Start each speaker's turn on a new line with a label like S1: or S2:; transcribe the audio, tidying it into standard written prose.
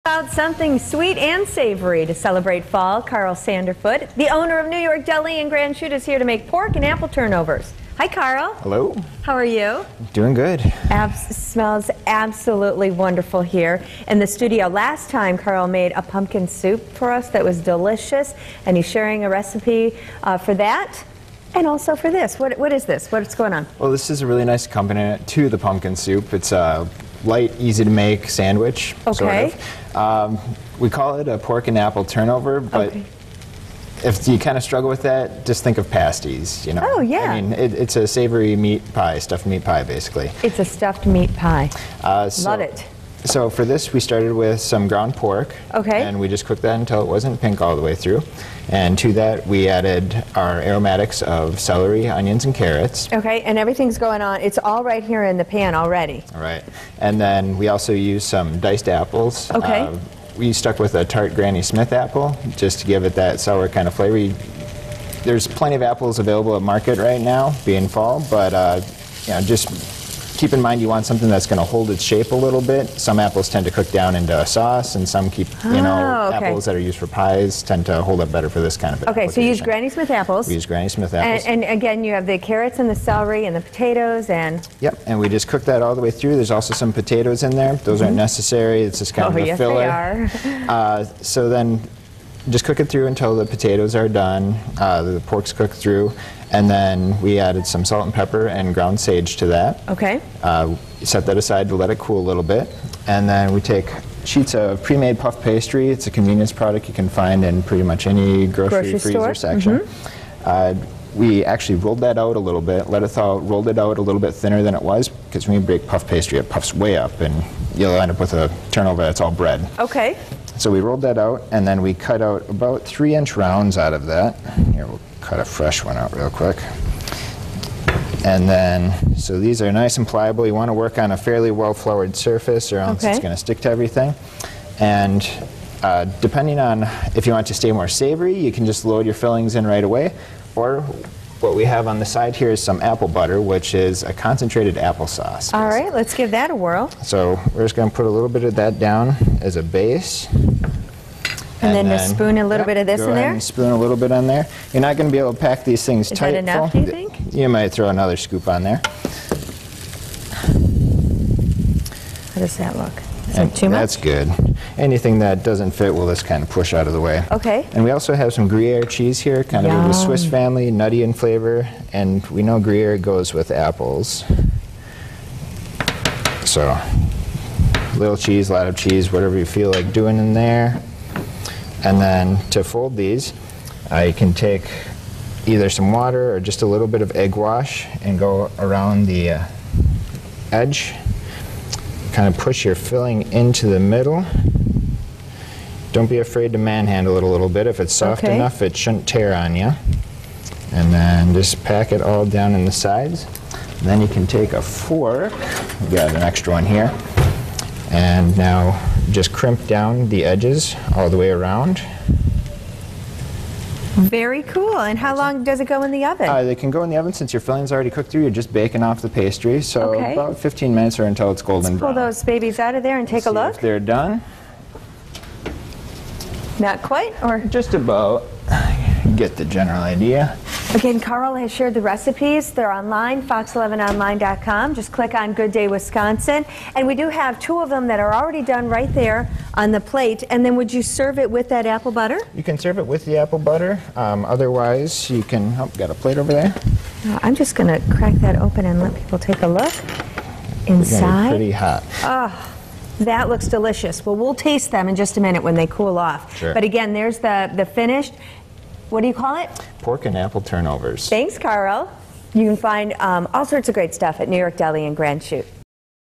S1: About something sweet and savory to celebrate fall. Carl Sanderfoot, the owner of New York Deli in Grand Chute, is here to make pork and apple turnovers. Hi, Carl.
S2: Hello.
S1: How are you?
S2: Doing good.
S1: Smells absolutely wonderful here in the studio. Last time, Carl made a pumpkin soup for us that was delicious, and he's sharing a recipe for that. And also for this. What is this? What's going on?
S2: Well, this is a really nice accompaniment to the pumpkin soup. It's a light, easy to make sandwich.
S1: Okay.
S2: Sort of. We call it a pork and apple turnover, but if you kind of struggle with that, just think of pasties, you know.
S1: Oh, yeah.
S2: I mean, it's a savory meat pie, stuffed meat pie, basically.
S1: It's a stuffed meat pie. Love it.
S2: So for this, we started with some ground pork.
S1: Okay.
S2: And we just cooked that until it wasn't pink all the way through. And to that, we added our aromatics of celery, onions, and carrots.
S1: Okay, and everything's going on. It's all right here in the pan already.
S2: All right. And then we also used some diced apples.
S1: Okay.
S2: We stuck with a tart Granny Smith apple just to give it that sour kind of flavor. There's plenty of apples available at market right now, being fall, but you know, just keep in mind you want something that's going to hold its shape a little bit. Some apples tend to cook down into a sauce, and some keep, you know, apples that are used for pies tend to hold up better for this kind of
S1: Okay, so you use Granny Smith apples.
S2: We use Granny Smith apples.
S1: And again, you have the carrots and the celery and the potatoes and...
S2: Yep, and we just cook that all the way through. There's also some potatoes in there. Those aren't necessary. It's just kind of a filler.
S1: Yes, they are.
S2: So then just cook it through until the potatoes are done, the pork's cooked through, and then we added some salt and pepper and ground sage to that.
S1: Okay.
S2: Set that aside to let it cool a little bit, and then we take sheets of pre-made puff pastry. It's a convenience product you can find in pretty much any grocery freezer section. We actually rolled that out a little bit, let it thaw, rolled it out a little bit thinner than it was, because when you bake puff pastry, it puffs way up, and you'll end up with a turnover that's all bread.
S1: Okay.
S2: So we rolled that out, and then we cut out about 3-inch rounds out of that. Here, we'll cut a fresh one out real quick. And then, so these are nice and pliable. You want to work on a fairly well-floured surface, or else it's going to stick to everything. And depending on if you want to stay more savory, you can just load your fillings in right away. Or what we have on the side here is some apple butter, which is a concentrated applesauce.
S1: All right, let's give that a whirl.
S2: So we're just going to put a little bit of that down as a base.
S1: And then just spoon a little bit of this in there?
S2: Go ahead and spoon a little bit on there. You're not going to be able to pack these things tight.
S1: Is that enough, do you think?
S2: You might throw another scoop on there.
S1: How does that look? Is that too much?
S2: That's good. Anything that doesn't fit, we'll just kind of push out of the way.
S1: Okay.
S2: And we also have some Gruyere cheese here, kind of the Swiss family, nutty in flavor. And we know Gruyere goes with apples. So, little cheese, a lot of cheese, whatever you feel like doing in there. And then to fold these, you can take either some water or just a little bit of egg wash and go around the edge. Kind of push your filling into the middle. Don't be afraid to manhandle it a little bit. If it's soft enough, it shouldn't tear on you. And then just pack it all down in the sides. And then you can take a fork, we got an extra one here, and now just crimp down the edges all the way around.
S1: Very cool. And how long does it go in the oven?
S2: They can go in the oven since your filling's already cooked through. You're just baking off the pastry, so about 15 minutes or until it's golden brown.
S1: Pull those babies out of there and take a look.
S2: If they're done.
S1: Not quite, or
S2: just about. Get the general idea.
S1: Again, Carl has shared the recipes. They're online, fox11online.com. Just click on Good Day Wisconsin. And we do have 2 of them that are already done right there on the plate. And then would you serve it with that apple butter?
S2: You can serve it with the apple butter. Otherwise, you can, got a plate over there.
S1: I'm just going to crack that open and let people take a look inside.
S2: It's gonna be pretty hot.
S1: Oh, that looks delicious. Well, we'll taste them in just a minute when they cool off.
S2: Sure.
S1: But again, there's the finished. What do you call it?
S2: Pork and apple turnovers.
S1: Thanks, Carl. You can find all sorts of great stuff at New York Deli in Grand Chute.